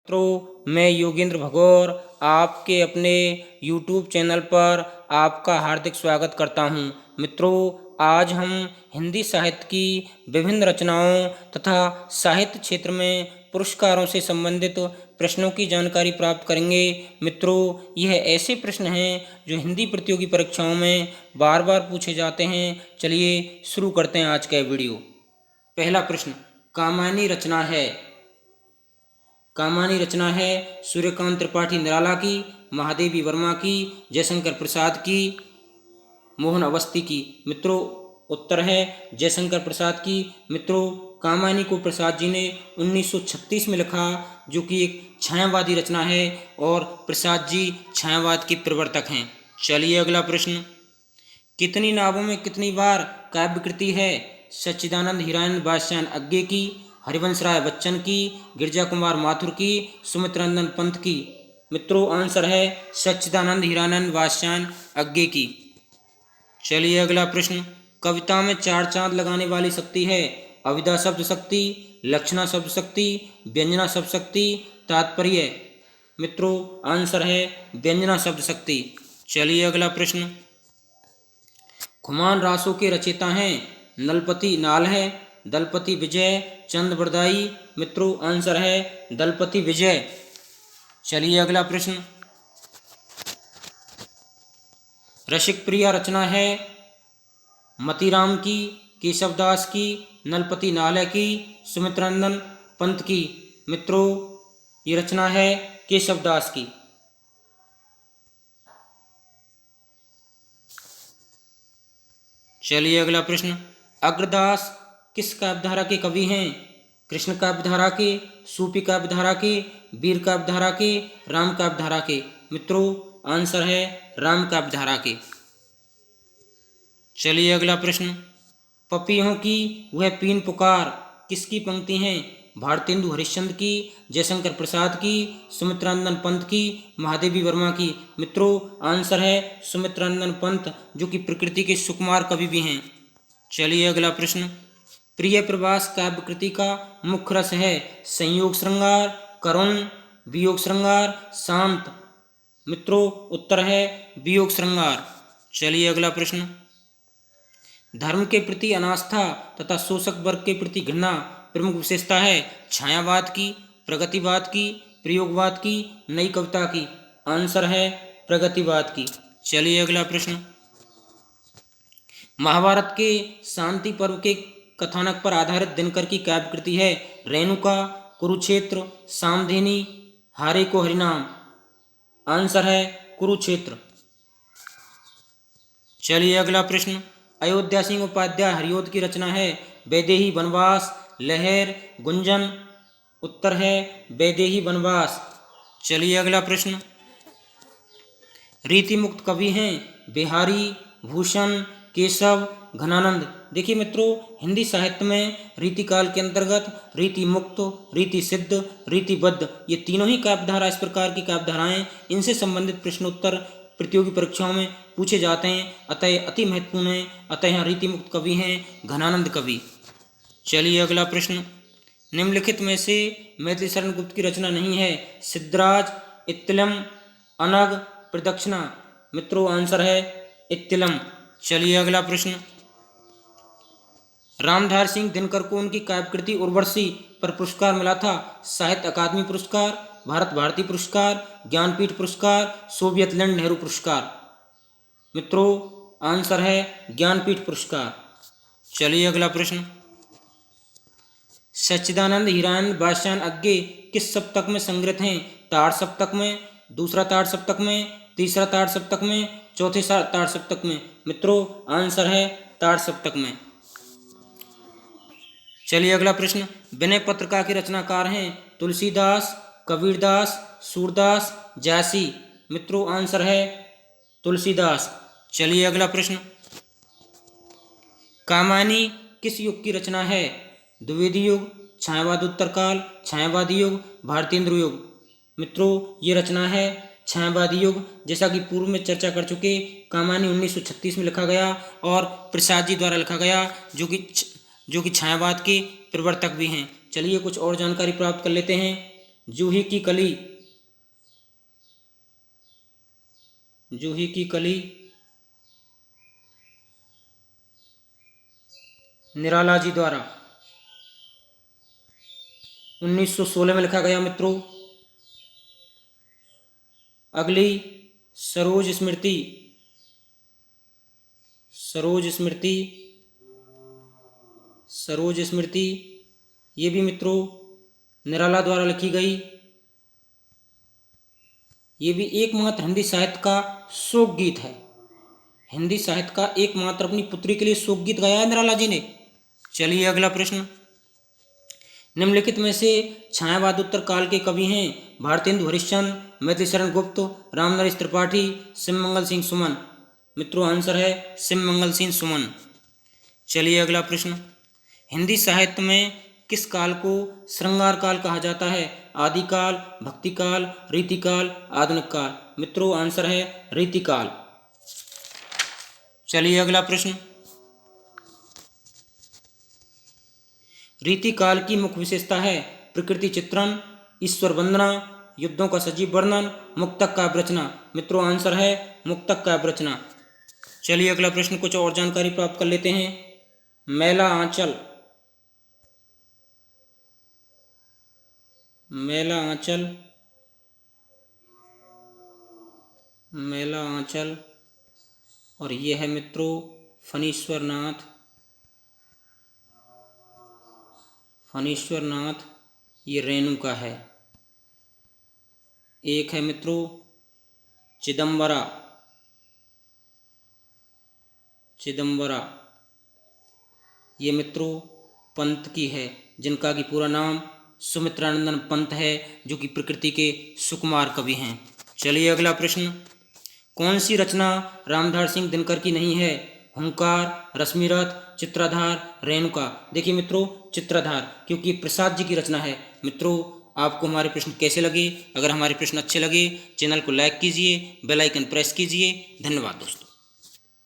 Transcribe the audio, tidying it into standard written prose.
मित्रों, मैं योगेंद्र भगौर आपके अपने YouTube चैनल पर आपका हार्दिक स्वागत करता हूं। मित्रों, आज हम हिंदी साहित्य की विभिन्न रचनाओं तथा साहित्य क्षेत्र में पुरस्कारों से संबंधित प्रश्नों की जानकारी प्राप्त करेंगे। मित्रों, यह ऐसे प्रश्न हैं जो हिंदी प्रतियोगी परीक्षाओं में बार बार पूछे जाते हैं। चलिए शुरू करते हैं आज का वीडियो। पहला प्रश्न, कामायनी रचना है सूर्यकांत त्रिपाठी निराला की, महादेवी वर्मा की, जयशंकर प्रसाद की, मोहन अवस्थी की। मित्रों, उत्तर है जयशंकर प्रसाद की। मित्रों, कामायनी को प्रसाद जी ने 1936 में लिखा, जो कि एक छायावादी रचना है और प्रसाद जी छायावाद के प्रवर्तक हैं। चलिए अगला प्रश्न, कितनी नावों में कितनी बार काव्यकृति है? सच्चिदानंद हीरानंद बादशाह अज्ञे की, हरिवंश राय बच्चन की, गिरजा कुमार माथुर की, सुमित्रानंदन पंत की। मित्रों, आंसर है सच्चिदानंद हीरानंद बादशाह अज्ञे की। चलिए अगला प्रश्न, कविता में चार चांद लगाने वाली शक्ति है? अविदा शब्द शक्ति, लक्षणा शब्द शक्ति, व्यंजना शब्द शक्ति, तात्पर्य। मित्रों, आंसर है व्यंजना शब्द शक्ति। चलिए अगला प्रश्न, खुमान रासों के रचयिता हैं? नलपति नाल है, दलपति विजय, चंद बरदाई। मित्रों, आंसर है दलपति विजय। चलिए अगला प्रश्न, रसिक प्रिया रचना है? मतीराम की, केशवदास की, नलपति नाल की, सुमित्रानंदन पंत की। मित्रों, ये रचना है केशवदास की। चलिए अगला प्रश्न, अग्रदास किस काव्यधारा के कवि हैं? कृष्ण काव्यधारा के, सूफी काव्यधारा के, वीर काव्यधारा के, राम काव्यधारा के। मित्रों, आंसर है राम काव्यधारा के। चलिए अगला प्रश्न, पपियों की वह पीन पुकार किसकी पंक्ति हैं? भारतेंदु हरिश्चंद्र की, जयशंकर प्रसाद की, सुमित्रानंदन पंत की, महादेवी वर्मा की। मित्रों, आंसर है सुमित्रानंदन पंत, जो कि प्रकृति के सुकुमार कवि भी हैं। चलिए अगला प्रश्न, प्रिय प्रवास काव्यकृति का मुख्य रस है? संयोग श्रृंगार, करुण, वियोग श्रृंगार, शांत। मित्रों, उत्तर है वियोग श्रृंगार। चलिए अगला प्रश्न, धर्म के प्रति अनास्था तथा शोषक वर्ग के प्रति घृणा प्रमुख विशेषता है? छायावाद की, प्रगतिवाद की, प्रयोगवाद की, नई कविता की। आंसर है प्रगतिवाद की। चलिए अगला प्रश्न, महाभारत के शांति पर्व के कथानक पर आधारित दिनकर की काव्यकृति है? रेणुका, कुरुक्षेत्र, सामधेनी, हारे को हरिनाम। आंसर है कुरुक्षेत्र। चलिए अगला प्रश्न, अयोध्या सिंह उपाध्याय हरिओद की रचना है? वैदेही वनवास, लहर, गुंजन। उत्तर है वैदेही वनवास। चलिए अगला प्रश्न, रीति मुक्त कवि हैं? बिहारी, भूषण, केशव, घनानंद। देखिए मित्रों, हिंदी साहित्य में रीतिकाल के अंतर्गत रीति मुक्त, रीति सिद्ध, रीतिबद्ध, ये तीनों ही काव्यधारा इस प्रकार की काव्यधाराएं, इनसे संबंधित प्रश्नोत्तर प्रतियोगी परीक्षाओं में पूछे जाते हैं, अतः अति महत्वपूर्ण है। अतः यहाँ रीति मुक्त कवि हैं घनानंद कवि। चलिए अगला प्रश्न, निम्नलिखित में से मैथिली शरण गुप्त की रचना नहीं है? सिद्धराज, इत्तिलम, अनग, प्रदक्षिणा। मित्रों, आंसर है इत्तिलम। चलिए अगला प्रश्न, रामधार सिंह दिनकर को उनकी काव्यकृति उर्वशी पर पुरस्कार मिला था? साहित्य अकादमी पुरस्कार, भारत भारती पुरस्कार, ज्ञानपीठ पुरस्कार, सोवियत लैंड नेहरू पुरस्कार। मित्रों, आंसर है ज्ञानपीठ पुरस्कार। चलिए अगला प्रश्न, सच्चिदानंद हीरानंद बादशाह अज्ञे किस सप्तक में संग्रहित हैं? ताड़ सप्तक में, दूसरा ताड़ सप्तक में, तीसरा ताड़ सप्तक में, चौथे ताड़ सप्तक में। मित्रों, आंसर है ताड़ सप्तक में। चलिए अगला प्रश्न, विनय पत्रिका के रचनाकार हैं? तुलसीदास, कबीरदास, सूरदास, जासी। मित्रों, आंसर है तुलसीदास। चलिए अगला प्रश्न, कामायनी किस युग की रचना है? द्विवेदी युग, छायावाद उत्तरकाल, छायावादी युग, भारतेंद्र युग। मित्रों, ये रचना है छायावादी युग। जैसा कि पूर्व में चर्चा कर चुके, कामायनी 1936 में लिखा गया और प्रसाद जी द्वारा लिखा गया, जो कि छायावाद के प्रवर्तक भी हैं। चलिए कुछ और जानकारी प्राप्त कर लेते हैं। जूही की कली, जूही की कली, निराला जी द्वारा 1916 में लिखा गया मित्रों। अगली सरोज स्मृति, सरोज स्मृति, सरोज स्मृति, ये भी मित्रों निराला द्वारा लिखी गई। ये भी एकमात्र हिंदी साहित्य का शोक गीत है। हिंदी साहित्य का एकमात्र अपनी पुत्री के लिए शोक गीत गाया है निराला जी ने। चलिए अगला प्रश्न, निम्नलिखित में से छायावाद उत्तर काल के कवि हैं भारतेंदु हरिश्चंद्र, मैथिलीशरण गुप्त, रामनरेश त्रिपाठी, शिवमंगल सिंह सुमन। मित्रों आंसर है शिवमंगल सिंह सुमन। चलिए अगला प्रश्न, हिंदी साहित्य में किस काल को श्रृंगार काल कहा जाता है? आदिकाल, भक्तिकाल, रीतिकाल, आधुनिक काल। मित्रों आंसर है रीतिकाल। चलिए अगला प्रश्न, रीतिकाल की मुख्य विशेषता है प्रकृति चित्रण, ईश्वर वंदना, युद्धों का सजीव वर्णन, मुक्तक काव्य रचना। मित्रों आंसर है मुक्तक काव्य रचना। चलिए अगला प्रश्न, कुछ और जानकारी प्राप्त कर लेते हैं। मैला आंचल, मैला आंचल, मैला आंचल, और ये है मित्रों फणीश्वरनाथ, फणीश्वरनाथ, ये रेणु का है। एक है मित्रों चिदम्बरा, चिदम्बरा, ये मित्रों पंत की है जिनका कि पूरा नाम सुमित्रानंदन पंत है, जो कि प्रकृति के सुकुमार कवि हैं। चलिए अगला प्रश्न, कौन सी रचना रामधार सिंह दिनकर की नहीं है? हुंकार, रश्मिरथ, चित्राधार, रेणुका। देखिए मित्रों चित्राधार, क्योंकि प्रसाद जी की रचना है। मित्रों आपको हमारे प्रश्न कैसे लगे? अगर हमारे प्रश्न अच्छे लगे चैनल को लाइक कीजिए, बेल आइकन प्रेस कीजिए। धन्यवाद दोस्तों।